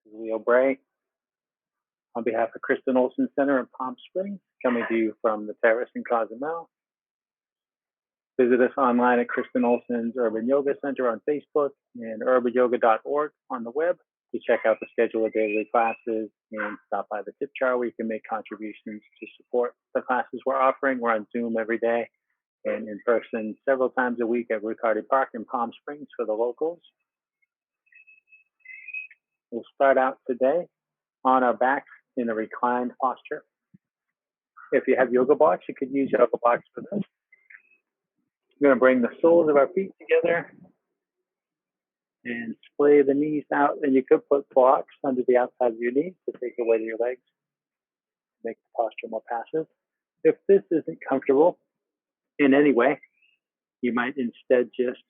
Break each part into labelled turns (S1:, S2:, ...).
S1: This is Leo Bray on behalf of Kristen Olson Center in Palm Springs, coming to you from the terrace in Cozumel. Visit us online at Kristen Olson's Urban Yoga Center on Facebook and urbanyoga.org on the web to check out the schedule of daily classes and stop by the tip jar where you can make contributions to support the classes we're offering. We're on Zoom every day and in person several times a week at Ruth Hardy Park in Palm Springs for the locals. We'll start out today on our backs in a reclined posture. If you have yoga blocks, you could use yoga blocks for this. We're going to bring the soles of our feet together and splay the knees out. And you could put blocks under the outside of your knees to take the weight of your legs, make the posture more passive. If this isn't comfortable in any way, you might instead just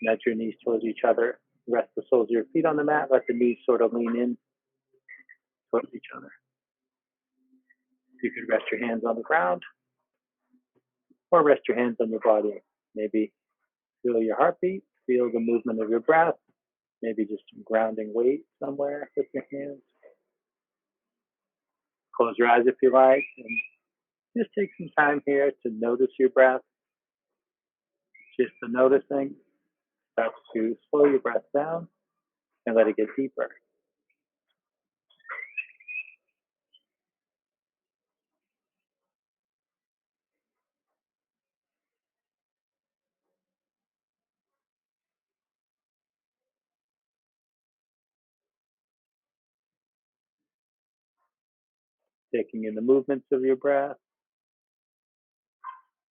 S1: nudge your knees towards each other, rest the soles of your feet on the mat, let the knees sort of lean in towards each other. You could rest your hands on the ground or rest your hands on your body. Maybe feel your heartbeat, feel the movement of your breath, maybe just some grounding weight somewhere with your hands. Close your eyes if you like, and just take some time here to notice your breath. Just the noticing starts to slow your breath down and let it get deeper. Taking in the movements of your breath,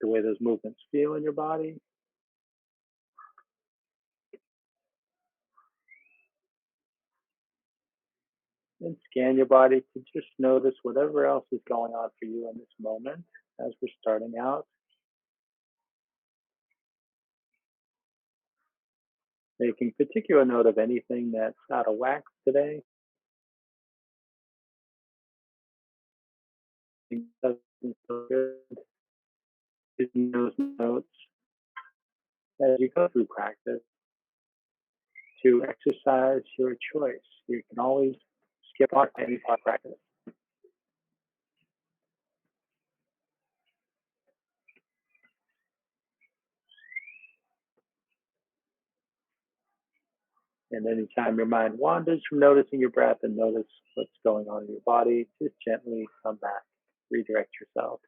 S1: the way those movements feel in your body. And scan your body to just notice whatever else is going on for you in this moment as we're starting out. Making particular note of anything that's out of whack today. Doesn't feel good. Taking those notes as you go through practice. To exercise your choice. You can always skip on any part of practice. And anytime your mind wanders from noticing your breath and notice what's going on in your body, just gently come back, redirect yourself.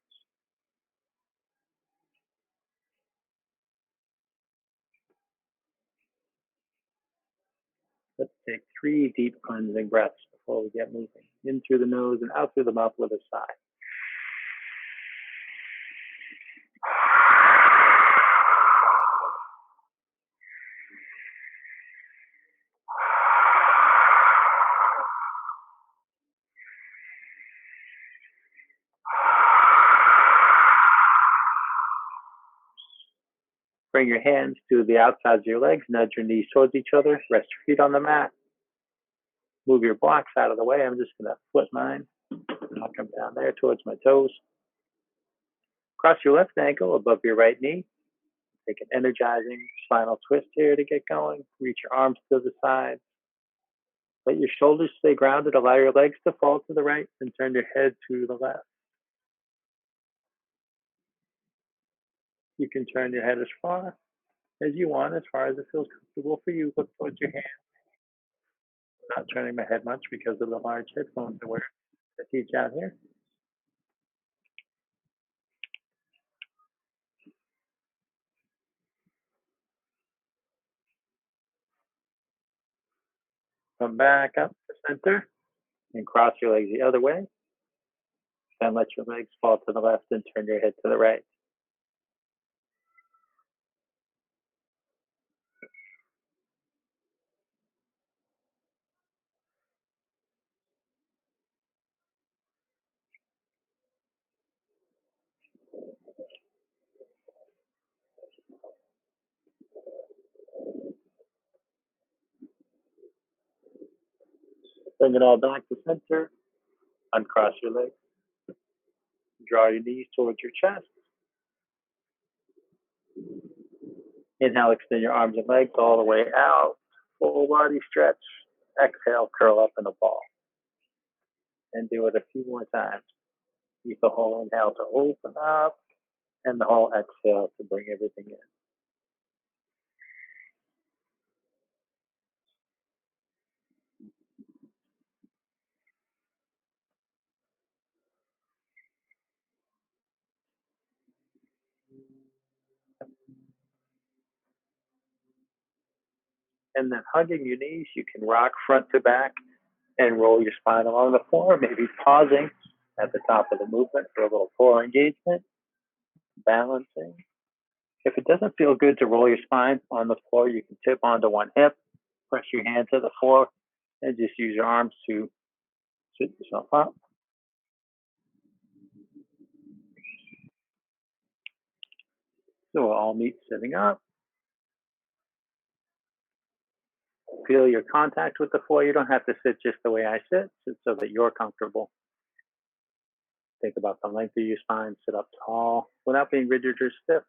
S1: Let's take 3 deep cleansing breaths before we get moving. In through the nose and out through the mouth with a sigh. Bring your hands to the outsides of your legs, nudge your knees towards each other, rest your feet on the mat. Move your blocks out of the way. I'm just going to flip mine. And I'll come down there towards my toes. Cross your left ankle above your right knee. Take an energizing spinal twist here to get going. Reach your arms to the side. Let your shoulders stay grounded. Allow your legs to fall to the right and turn your head to the left. You can turn your head as far as you want, as far as it feels comfortable for you. Look towards your hand. I'm not turning my head much because of the large headphones I wear to teach out here. Come back up to center and cross your legs the other way. Then let your legs fall to the left and turn your head to the right. Bring it all back to center. Uncross your legs. Draw your knees towards your chest. Inhale, extend your arms and legs all the way out. Full body stretch. Exhale, curl up in a ball. And do it a few more times. Keep the whole inhale to open up and the whole exhale to bring everything in. And then hugging your knees, you can rock front to back and roll your spine along the floor, maybe pausing at the top of the movement for a little core engagement, balancing. If it doesn't feel good to roll your spine on the floor, you can tip onto one hip, press your hand to the floor, and just use your arms to sit yourself up. So we'll all meet sitting up. Feel your contact with the floor. You don't have to sit just the way I sit so that you're comfortable. Think about the length of your spine. Sit up tall without being rigid or stiff.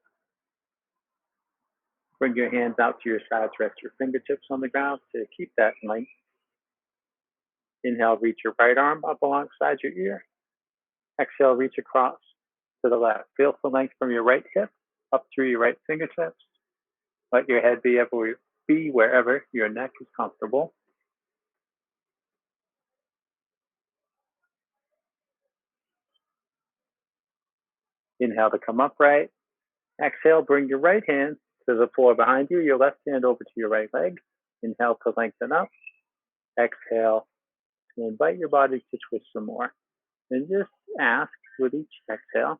S1: Bring your hands out to your sides. Rest your fingertips on the ground to keep that length. Inhale, reach your right arm up alongside your ear. Exhale, reach across to the left. Feel the length from your right hip up through your right fingertips. Let your head be wherever your neck is comfortable. Inhale to come upright. Exhale, bring your right hand to the floor behind you, your left hand over to your right leg. Inhale to lengthen up. Exhale to invite your body to twist some more. And just ask with each exhale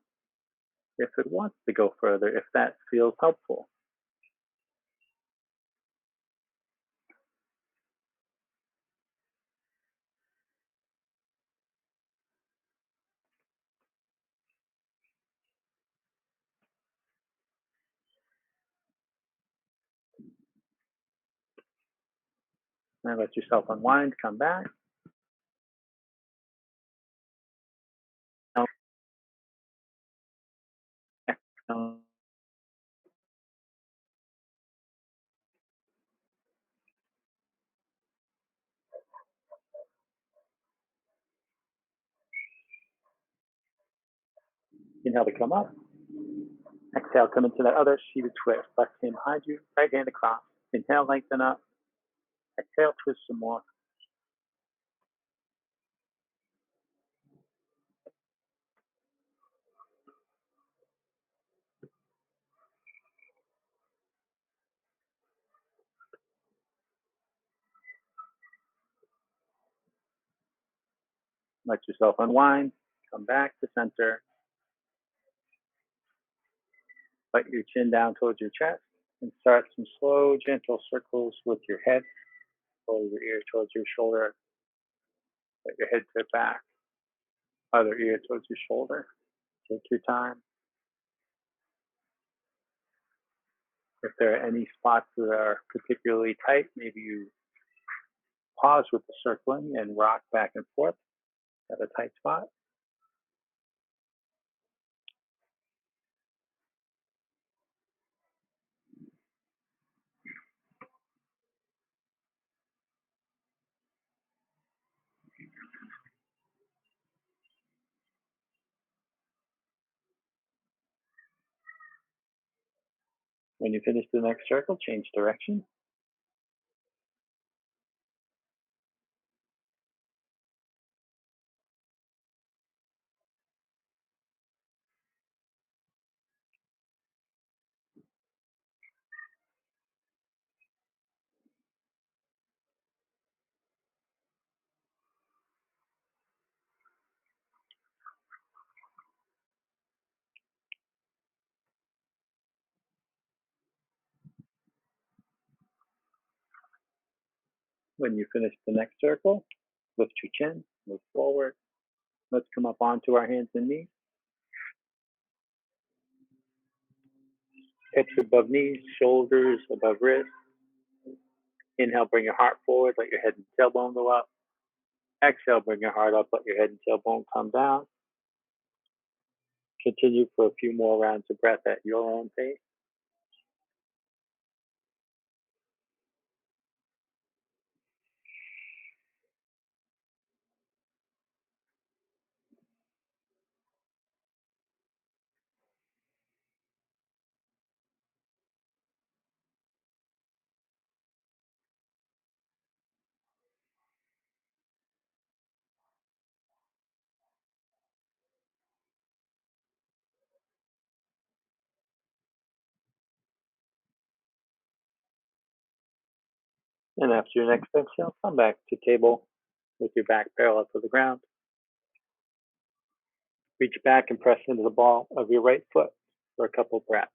S1: if it wants to go further, if that feels helpful. Now let yourself unwind, come back. Inhale to come up. Exhale, come into that other seated twist. Left hand behind you, right hand across. Inhale, lengthen up. Exhale, twist some more. Let yourself unwind. Come back to center. Let your chin down towards your chest and start some slow, gentle circles with your head. Pull your ear towards your shoulder. Let your head tip back. Other ear towards your shoulder. Take your time. If there are any spots that are particularly tight, maybe you pause with the circling and rock back and forth at a tight spot. When you finish the next circle, change direction. When you finish the next circle, lift your chin, move forward. Let's come up onto our hands and knees. Hips above knees, shoulders above wrists. Inhale, bring your heart forward, let your head and tailbone go up. Exhale, bring your heart up, let your head and tailbone come down. Continue for a few more rounds of breath at your own pace. And after your next exhale, come back to table with your back parallel to the ground. Reach back and press into the ball of your right foot for a couple breaths.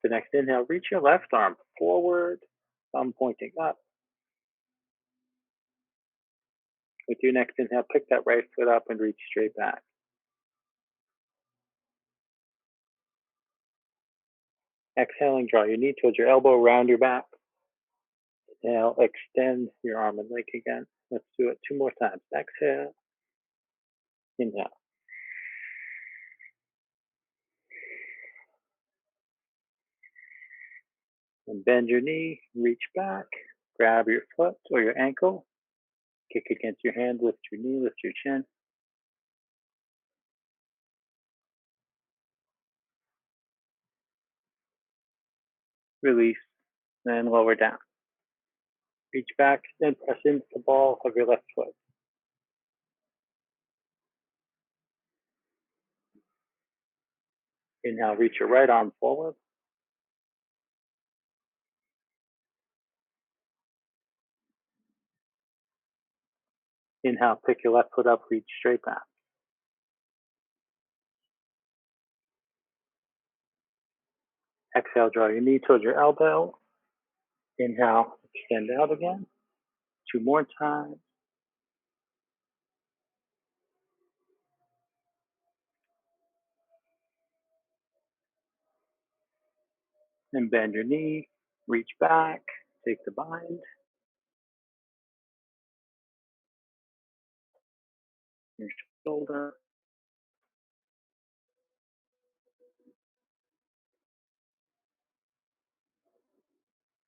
S1: The next inhale, reach your left arm forward, thumb pointing up. With your next inhale, pick that right foot up and reach straight back. Exhaling, draw your knee towards your elbow, round your back. Inhale, extend your arm and leg again. Let's do it 2 more times. Exhale, inhale. And bend your knee, reach back, grab your foot or your ankle, kick against your hand, lift your knee, lift your chin. Release, and lower down. Reach back, then press into the ball of your left foot. Inhale, reach your right arm forward. Inhale, pick your left foot up, reach straight back. Exhale, draw your knee towards your elbow. Inhale, extend out again. 2 more times. And bend your knee, reach back, take the bind. Your shoulder.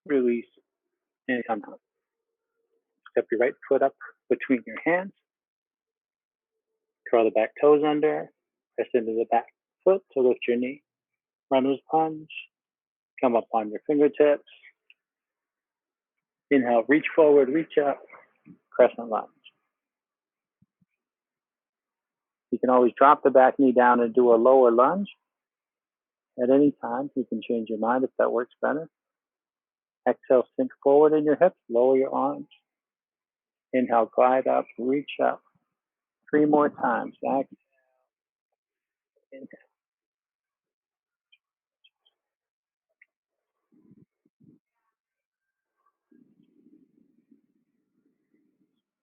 S1: Release, and come up. Step your right foot up between your hands. Curl the back toes under. Press into the back foot to lift your knee. Runner's lunge. Come up on your fingertips. Inhale, reach forward, reach up, crescent lunge. You can always drop the back knee down and do a lower lunge. At any time, you can change your mind if that works better. Exhale, sink forward in your hips, lower your arms. Inhale, glide up, reach up. 3 more times. Back. Inhale.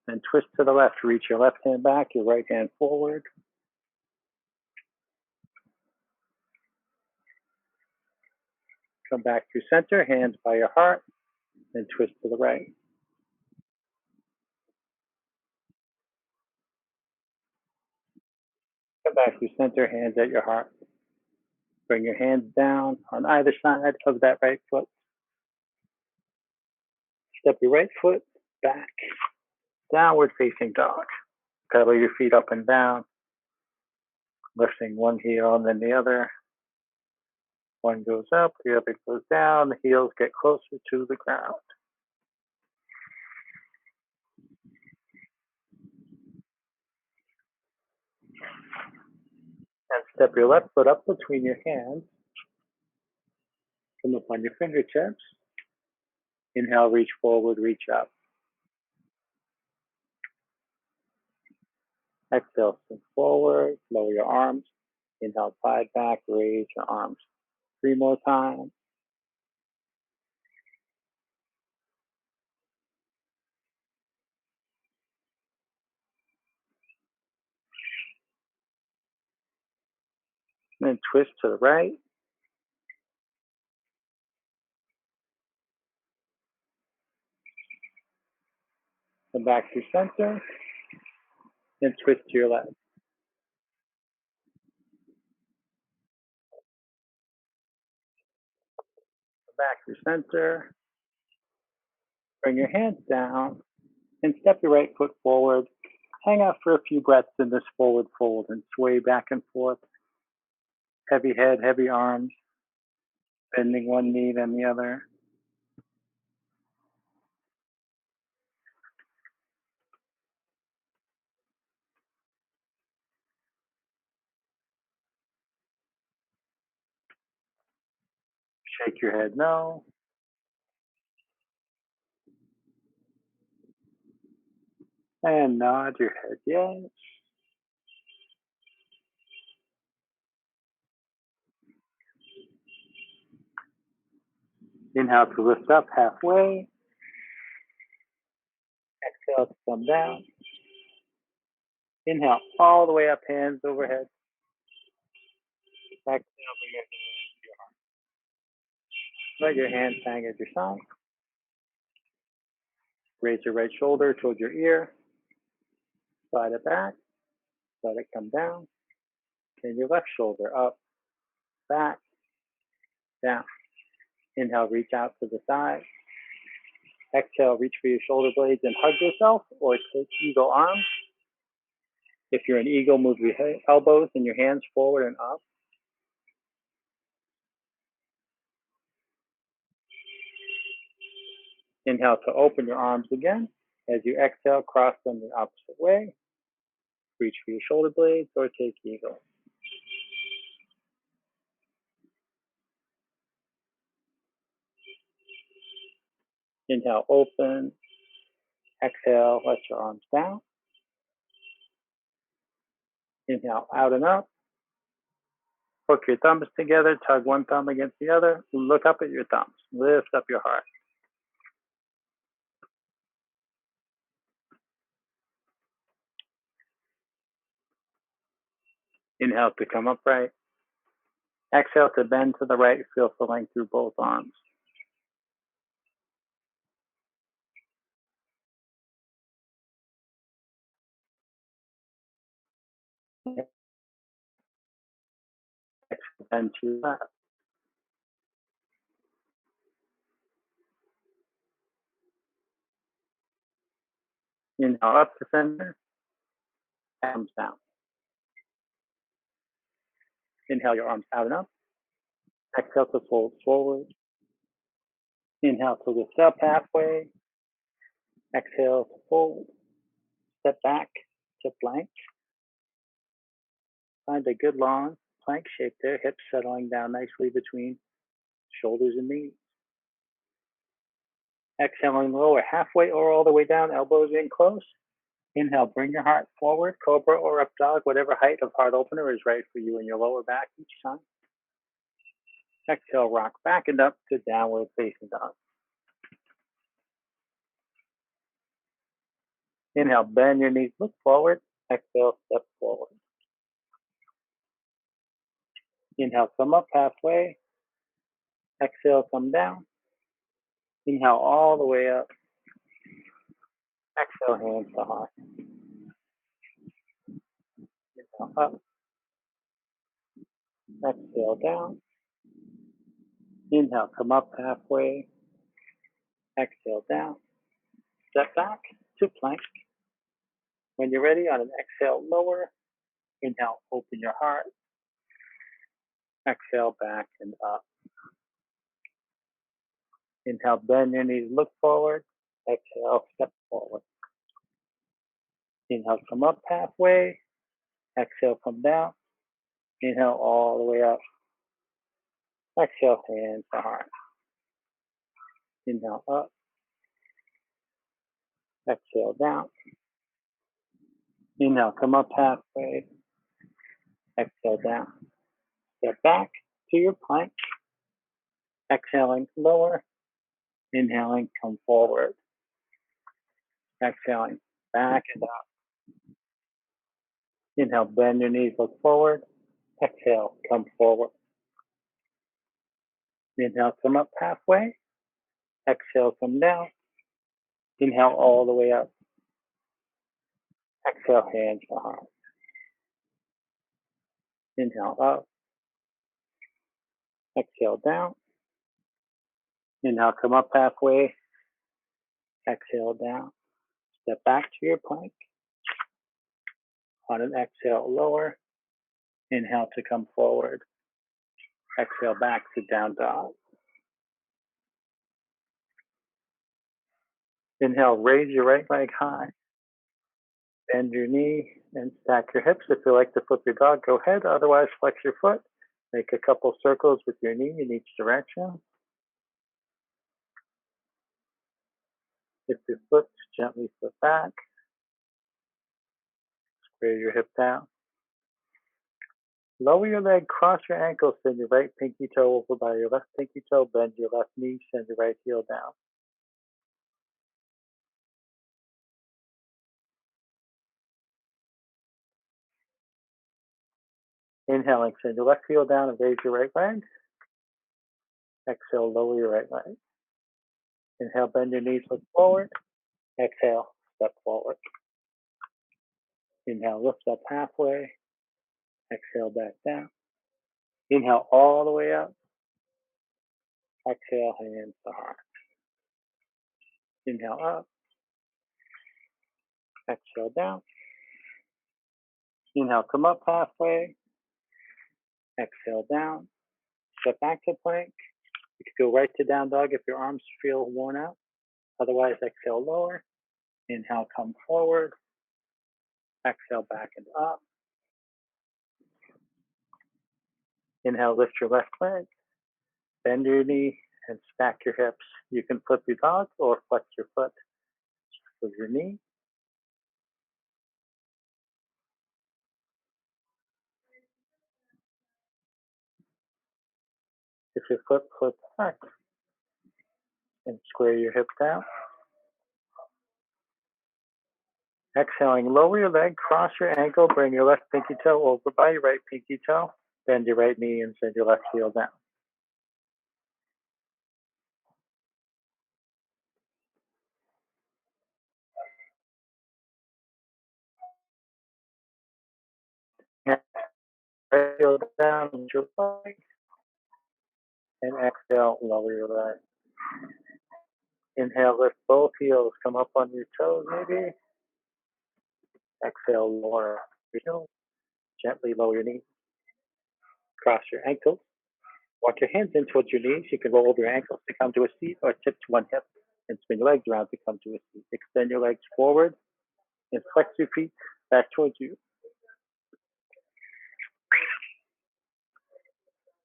S1: Then twist to the left. Reach your left hand back, your right hand forward. Come back to center, hands by your heart, then twist to the right. Come back to center, hands at your heart. Bring your hands down on either side of that right foot. Step your right foot back, downward facing dog. Pedal your feet up and down, lifting one heel and then the other. One goes up, the other goes down. The heels get closer to the ground. And step your left foot up between your hands. Come up on your fingertips. Inhale, reach forward, reach up. Exhale, sink forward, lower your arms. Inhale, slide back, raise your arms. 3 more times. Then twist to the right. Come back to center. Then twist to your left. Come back to center. Bring your hands down and step your right foot forward. Hang out for a few breaths in this forward fold and sway back and forth. Heavy head, heavy arms, bending one knee then the other. shake your head no. And nod your head yes. Inhale to lift up halfway. Exhale to come down. Inhale all the way up, hands overhead. Exhale, bring your hands to your heart. Let your hands hang at your side. Raise your right shoulder towards your ear. Slide it back. Let it come down. And your left shoulder up, back, down. Inhale, reach out to the side. Exhale, reach for your shoulder blades and hug yourself, or take eagle arms. If you're an eagle, move your elbows and your hands forward and up. Inhale to open your arms again. As you exhale, cross them the opposite way. Reach for your shoulder blades or take eagle. Inhale, open. Exhale, let your arms down. Inhale, out and up. Hook your thumbs together, tug one thumb against the other. Look up at your thumbs. Lift up your heart. Inhale to come upright. Exhale to bend to the right. Feel the length through both arms. Exhale, bend to your left. Inhale up to center. Arms down. Inhale your arms out and up. Exhale to fold forward. Inhale to lift up halfway. Exhale to fold. Step back to plank. Find a good long plank shape there. Hips settling down nicely between shoulders and knees. Exhaling lower halfway or all the way down, elbows in close. Inhale, bring your heart forward, cobra or up dog, whatever height of heart opener is right for you in your lower back each time. Exhale, rock back and up to downward facing dog. Inhale, bend your knees, look forward. Exhale, step forward. Inhale, come up halfway. Exhale, come down. Inhale all the way up. Exhale, hands to heart. Inhale up. Exhale down. Inhale, come up halfway. Exhale down. Step back to plank. When you're ready, on an exhale, lower. Inhale, open your heart. Exhale, back and up. Inhale, bend your knees, look forward. Exhale, step forward. Inhale, come up halfway. Exhale, come down. Inhale, all the way up. Exhale, hands to heart. Inhale, up. Exhale, down. Inhale, come up halfway. Exhale, down. Step back to your plank. Exhaling, lower. Inhaling, come forward. Exhaling, back and up. Inhale, bend your knees, look forward. Exhale, come forward. Inhale, come up halfway. Exhale, come down. Inhale all the way up. Exhale, hands to heart. Inhale up. Exhale down. Inhale, come up halfway. Exhale down. Step back to your plank. On an exhale, lower. Inhale to come forward. Exhale back to down dog. Inhale, raise your right leg high. Bend your knee and stack your hips. If you like to flip your dog, go ahead. Otherwise, flex your foot. Make a couple circles with your knee in each direction. If your foot, gently flip back. Square your hip down. Lower your leg, cross your ankles, send your right pinky toe over by your left pinky toe, bend your left knee, send your right heel down. Inhaling, send your left heel down and raise your right leg. Exhale, lower your right leg. Inhale, bend your knees, look forward. Exhale, step forward. Inhale, lift up halfway. Exhale, back down. Inhale all the way up. Exhale, hands to heart. Inhale up. Exhale down. Inhale, come up halfway. Exhale down. Step back to plank. You can go right to down dog if your arms feel worn out. Otherwise, exhale lower. Inhale, come forward. Exhale back and up. Inhale, lift your left leg. Bend your knee and stack your hips. You can flip your dog or flex your foot with your knee. If your foot flips back and square your hips down. Exhaling, lower your leg, cross your ankle, bring your left pinky toe over by your right pinky toe, bend your right knee and send your left heel down. Right heel down with your leg, and exhale, lower your leg. Inhale, lift both heels, come up on your toes maybe. Exhale, lower your heels, gently lower your knees. Cross your ankles. Walk your hands in towards your knees. You can roll over your ankles to come to a seat or tip to one hip and spin your legs around to come to a seat. Extend your legs forward and flex your feet back towards you.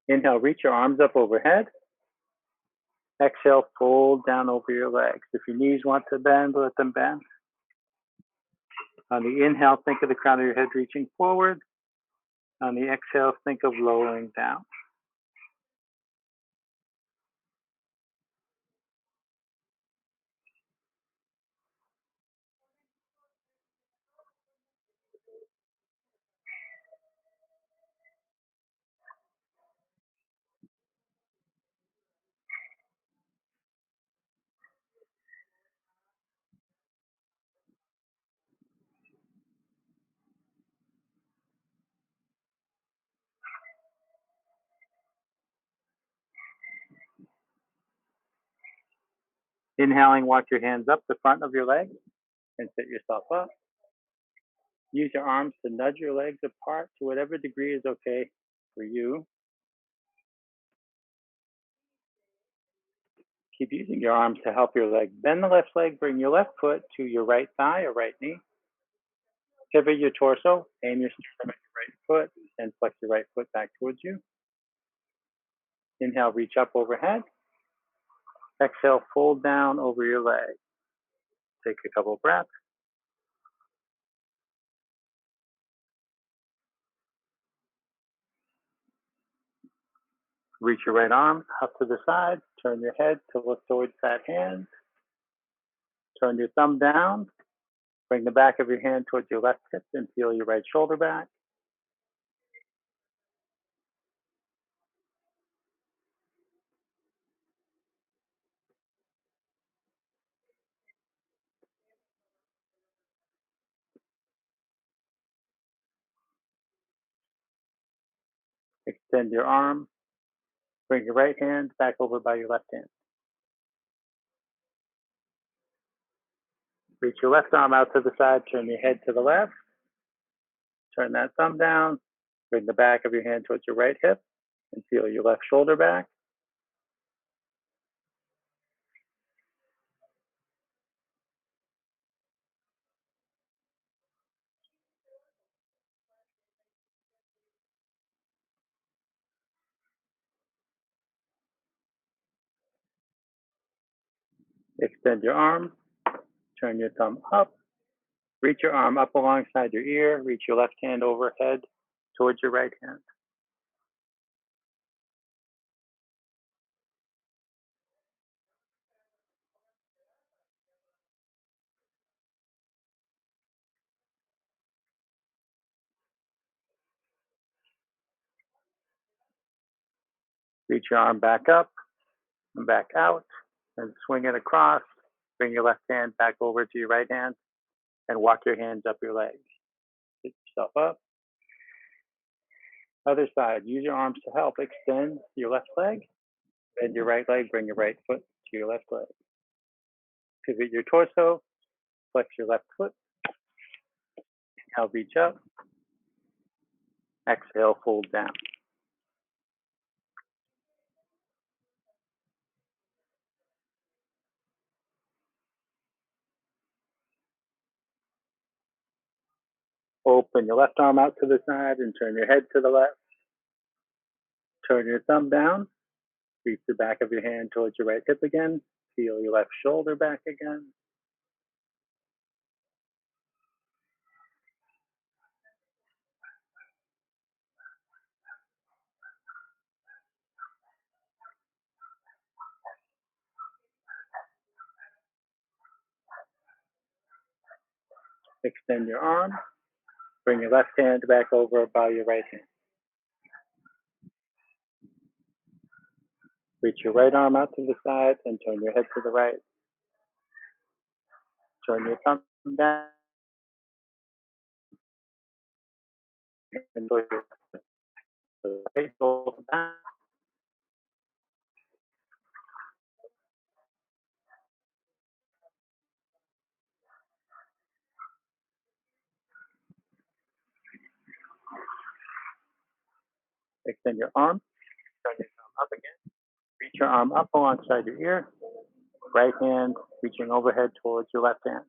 S1: Inhale, reach your arms up overhead. Exhale, fold down over your legs. If your knees want to bend, let them bend. On the inhale, think of the crown of your head reaching forward. On the exhale, think of lowering down. Inhaling, walk your hands up the front of your leg and sit yourself up. Use your arms to nudge your legs apart to whatever degree is okay for you. Keep using your arms to help your leg. Bend the left leg, bring your left foot to your right thigh or right knee. Pivot your torso, aim your sternum at your right foot, and flex your right foot back towards you. Inhale, reach up overhead. Exhale, fold down over your leg. Take a couple breaths. Reach your right arm up to the side. Turn your head to look towards that hand. Turn your thumb down. Bring the back of your hand towards your left hip and feel your right shoulder back. Extend your arm. Bring your right hand back over by your left hand. Reach your left arm out to the side. Turn your head to the left. Turn that thumb down. Bring the back of your hand towards your right hip and feel your left shoulder back. Extend your arm, turn your thumb up, reach your arm up alongside your ear, reach your left hand overhead towards your right hand. Reach your arm back up and back out and swing it across. Bring your left hand back over to your right hand and walk your hands up your legs. Pick yourself up. Other side, use your arms to help extend your left leg. Bend your right leg, bring your right foot to your left leg. Pivot your torso, flex your left foot. Inhale, reach up. Exhale, fold down. Open your left arm out to the side and turn your head to the left. Turn your thumb down. Reach the back of your hand towards your right hip again. Feel your left shoulder back again. Extend your arm. Bring your left hand back over by your right hand. Reach your right arm out to the side and turn your head to the right. Turn your thumb down and go to the right, fold down. Extend your arm. Turn your thumb up again. Reach your arm up alongside your ear. Right hand reaching overhead towards your left hand.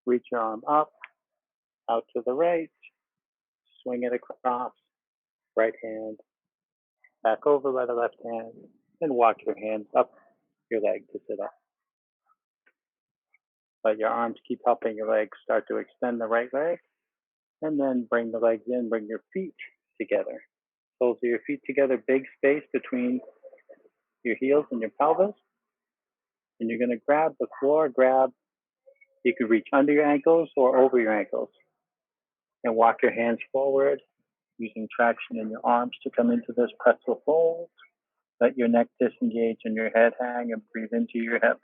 S1: Reach your arm up, out to the right. Swing it across. Right hand back over by the left hand. And walk your hands up your leg to sit up. Let your arms keep helping your legs start to extend the right leg. And then bring the legs in, bring your feet together. Soles of your feet together, big space between your heels and your pelvis. And you're going to grab the floor, you can reach under your ankles or over your ankles. And walk your hands forward, using traction in your arms to come into this pretzel fold. Let your neck disengage and your head hang and breathe into your hips.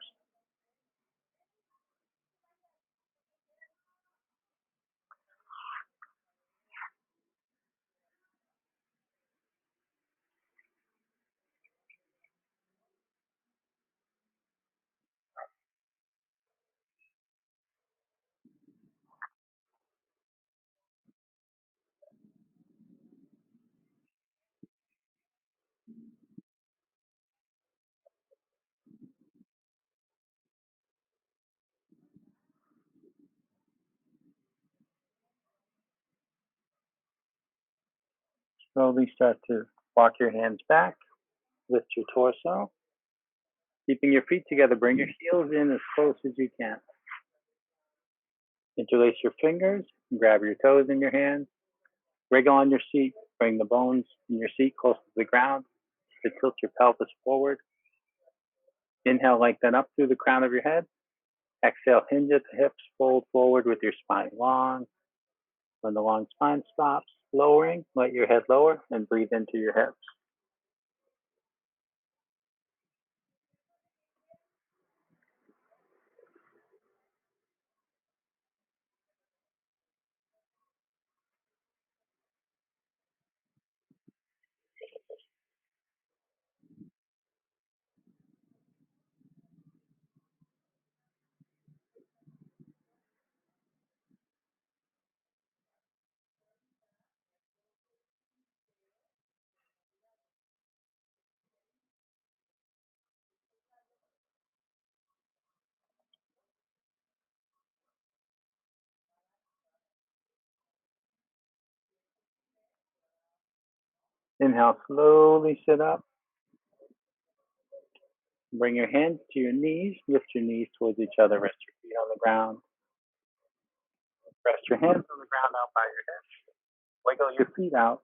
S1: Slowly start to walk your hands back, lift your torso. Keeping your feet together, bring your heels in as close as you can. Interlace your fingers, grab your toes in your hands. Wriggle on your seat, bring the bones in your seat close to the ground to tilt your pelvis forward. Inhale, lengthen up through the crown of your head. Exhale, hinge at the hips, fold forward with your spine long. When the long spine stops lowering, let your head lower and breathe into your hips. Inhale, slowly sit up. Bring your hands to your knees. Lift your knees towards each other. Rest your feet on the ground. Rest your hands on the ground out by your head. Wiggle your feet out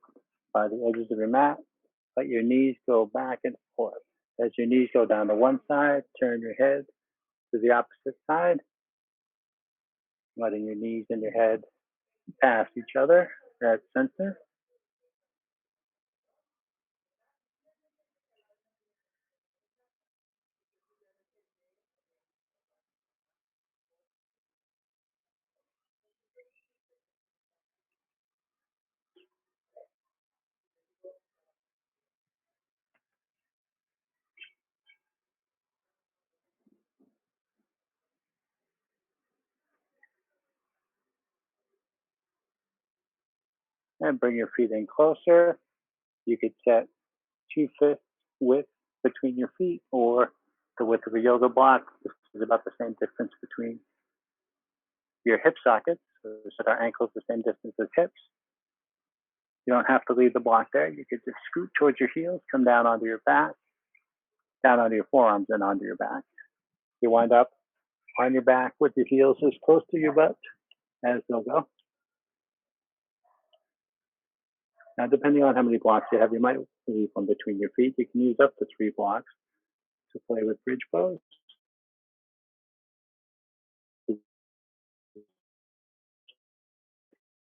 S1: by the edges of your mat. Let your knees go back and forth. As your knees go down to one side, turn your head to the opposite side, letting your knees and your head pass each other at center. And bring your feet in closer. You could set 2 fists width between your feet or the width of a yoga block. This is about the same distance between your hip sockets. So set our ankles the same distance as hips. You don't have to leave the block there. You could just scoot towards your heels, come down onto your back, down onto your forearms and onto your back. You wind up on your back with your heels as close to your butt as they'll go. Now, depending on how many blocks you have, you might leave one between your feet. You can use up to 3 blocks to play with bridge pose.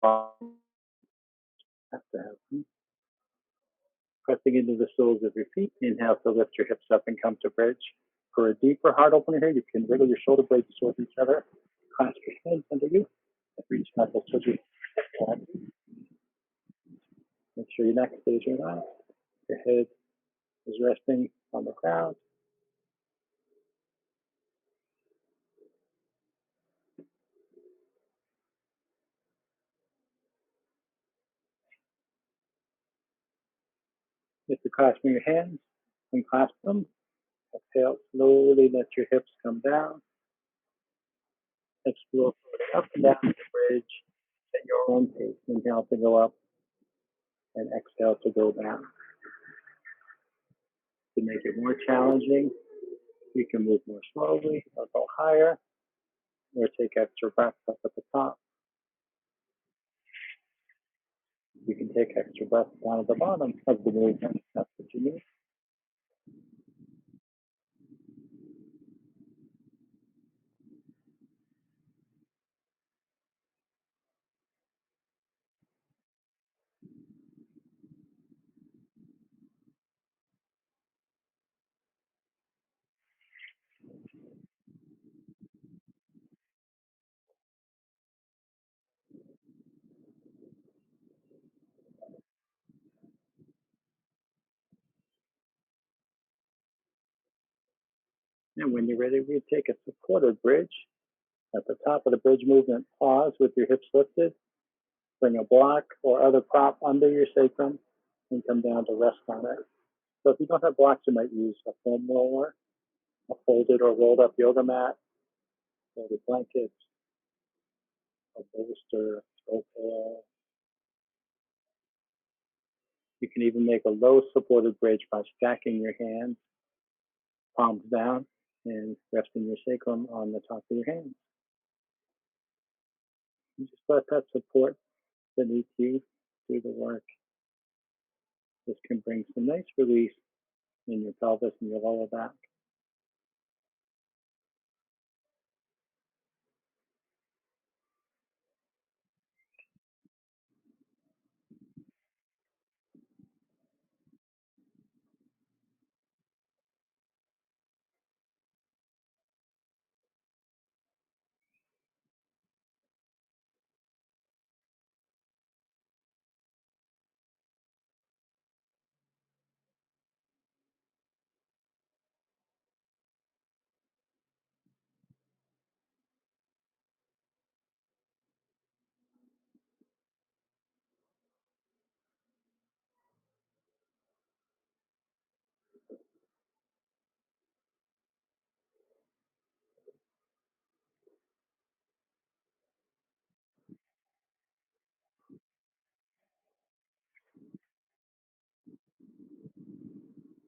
S1: Have to have them. Pressing into the soles of your feet. Inhale to lift your hips up and come to bridge. For a deeper heart opener here, you can wiggle your shoulder blades towards each other. Clasp your hands under you. And reach knuckles towards your head. Make sure your neck stays relaxed. Your head is resting on the ground. If you're clasping your hands, unclasp them. Exhale, slowly let your hips come down. Explore up and down the bridge at your own pace. Inhale to go up and exhale to go down. To make it more challenging, you can move more slowly or go higher or take extra breaths up at the top. You can take extra breaths down at the bottom of the movement if that's what you need. And when you're ready, we take a supported bridge. At the top of the bridge movement, pause with your hips lifted. Bring a block or other prop under your sacrum and come down to rest on it. So if you don't have blocks, you might use a foam roller, a folded or rolled up yoga mat, folded blankets, a bolster, throw pillow. You can even make a low supported bridge by stacking your hands, palms down, and resting your sacrum on the top of your hands. And just let that support beneath you do the work. This can bring some nice release in your pelvis and your lower back.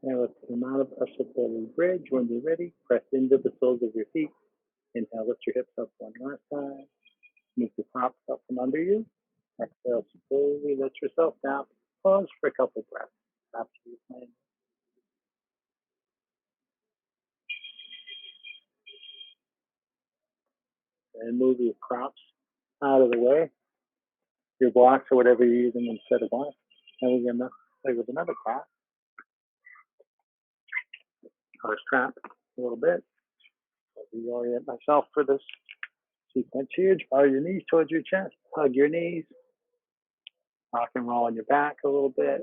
S1: And let's come out of our supported bridge. When you're ready, press into the soles of your feet. Inhale, lift your hips up one last time. Move the props up from under you. Exhale, slowly let yourself down. Pause for a couple breaths after you plan. And move your props out of the way, your blocks or whatever you're using instead of blocks. And we're gonna play with another prop. I'll strap a little bit. I'll reorient myself for this sequence here. Draw your knees towards your chest. Hug your knees. Rock and roll on your back a little bit.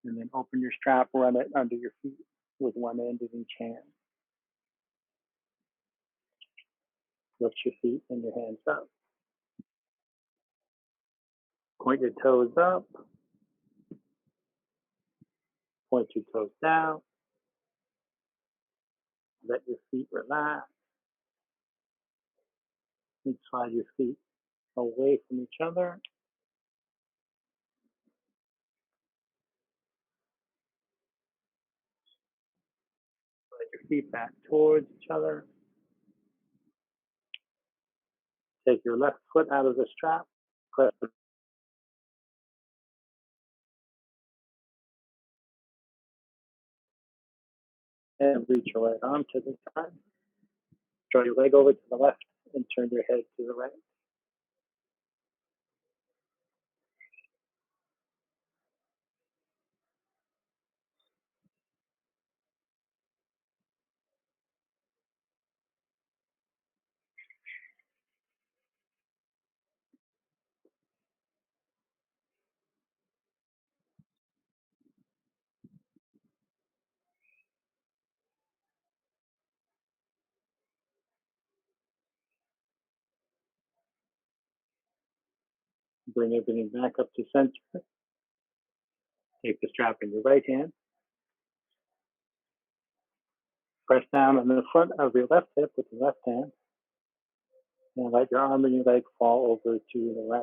S1: And then open your strap, run it under your feet with one end of each hand. Lift your feet and your hands up. Point your toes up. Point your toes down. Let your feet relax. And slide your feet away from each other. Slide your feet back towards each other. Take your left foot out of the strap. Press it. And reach your right arm to the side. Draw your leg over to the left and turn your head to the right. Bring everything back up to center. Take the strap in your right hand. Press down on the front of your left hip with the left hand. And let your arm and your leg fall over to the right.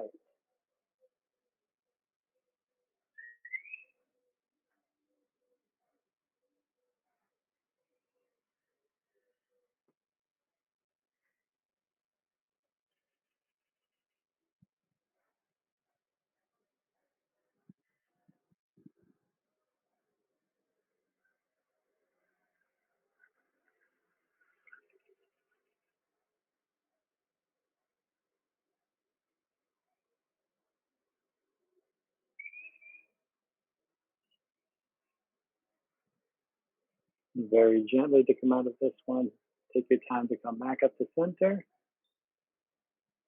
S1: Very gently to come out of this one. Take your time to come back up to center.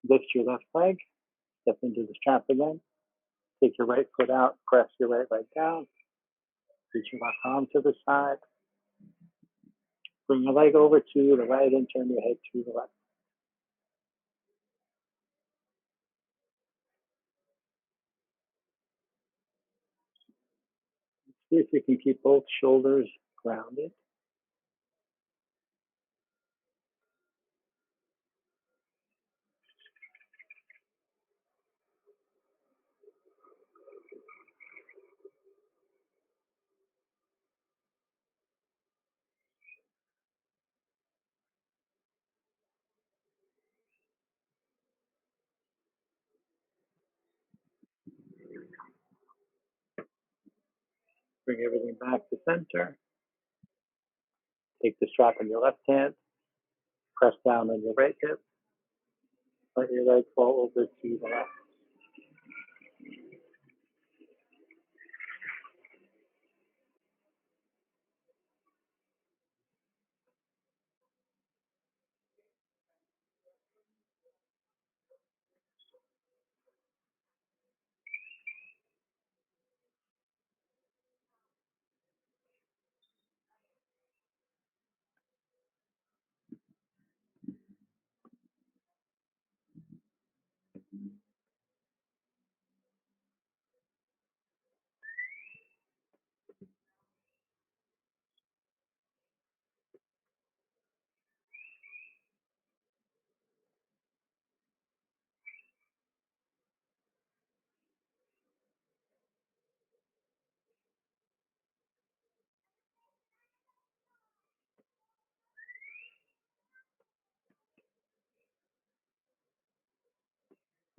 S1: Lift your left leg. Step into the strap again. Take your right foot out. Press your right leg down. Reach your left arm to the side. Bring your leg over to the right and turn your head to the left. See if you can keep both shoulders grounded. Bring everything back to center. Take the strap in your left hand. Press down on your right hip. Let your leg fall over to the left.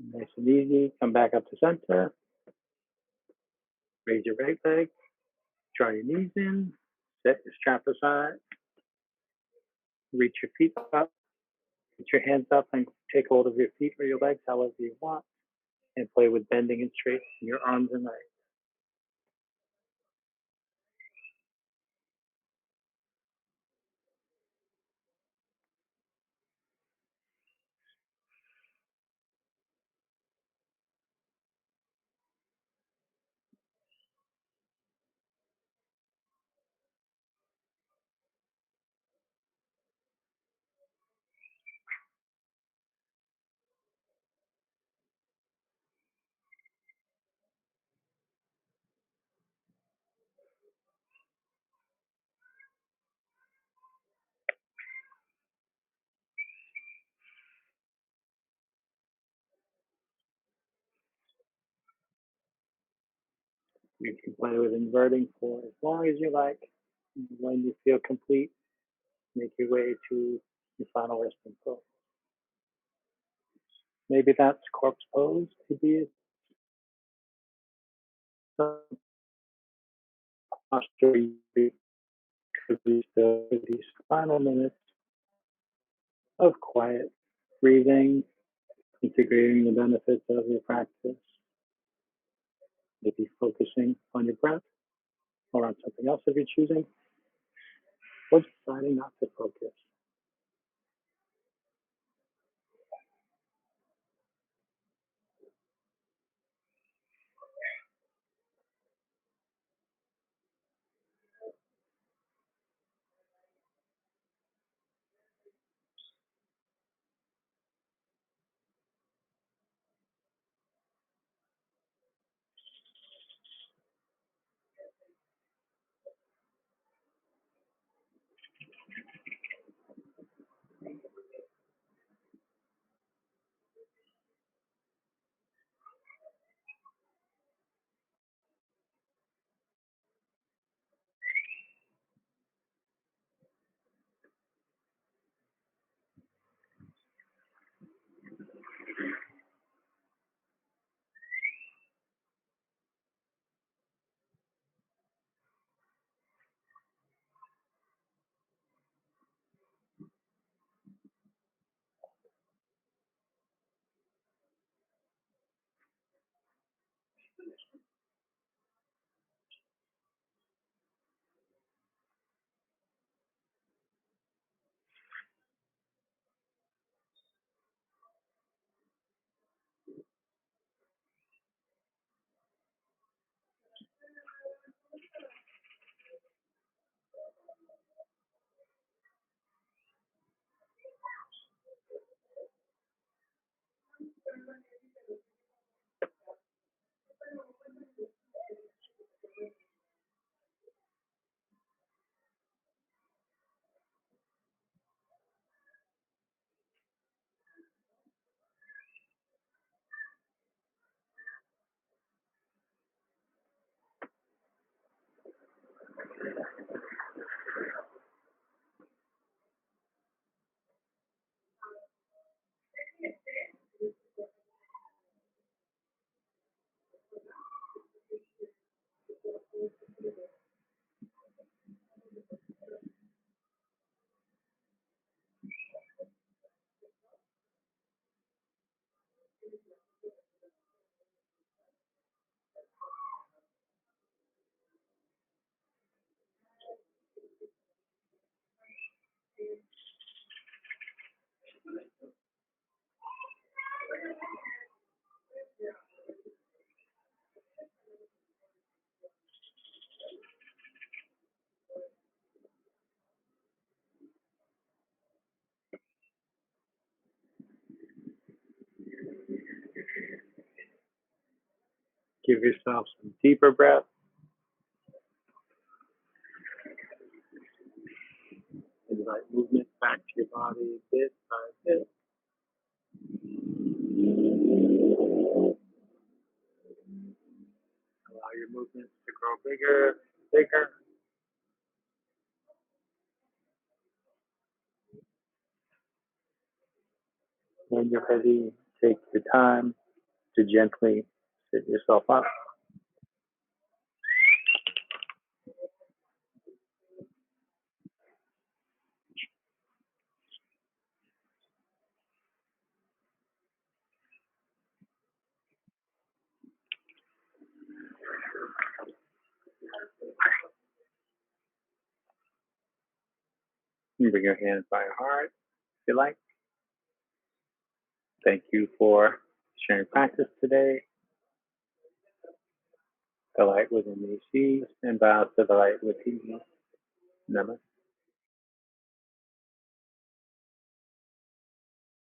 S1: Nice and easy. Come back up to center. Raise your right leg. Draw your knees in. Set your strap aside. Reach your feet up. Put your hands up and take hold of your feet or your legs, however you want, and play with bending and straightening your arms and legs. You can play with inverting for as long as you like. When you feel complete, make your way to your final resting pose. Maybe that's corpse pose could be a posture these final minutes of quiet breathing, integrating the benefits of your practice, maybe focusing on your breath or on something else if you're choosing, or deciding not to focus. Give yourself some deeper breath. Invite movement back to your body bit by bit. Allow your movements to grow bigger, bigger. When you're ready, take your time. to gently sit yourself up. You bring your hands by your heart if you like. Thank you for sharing practice today. The light within me sees and bows to the light within me. Namaste.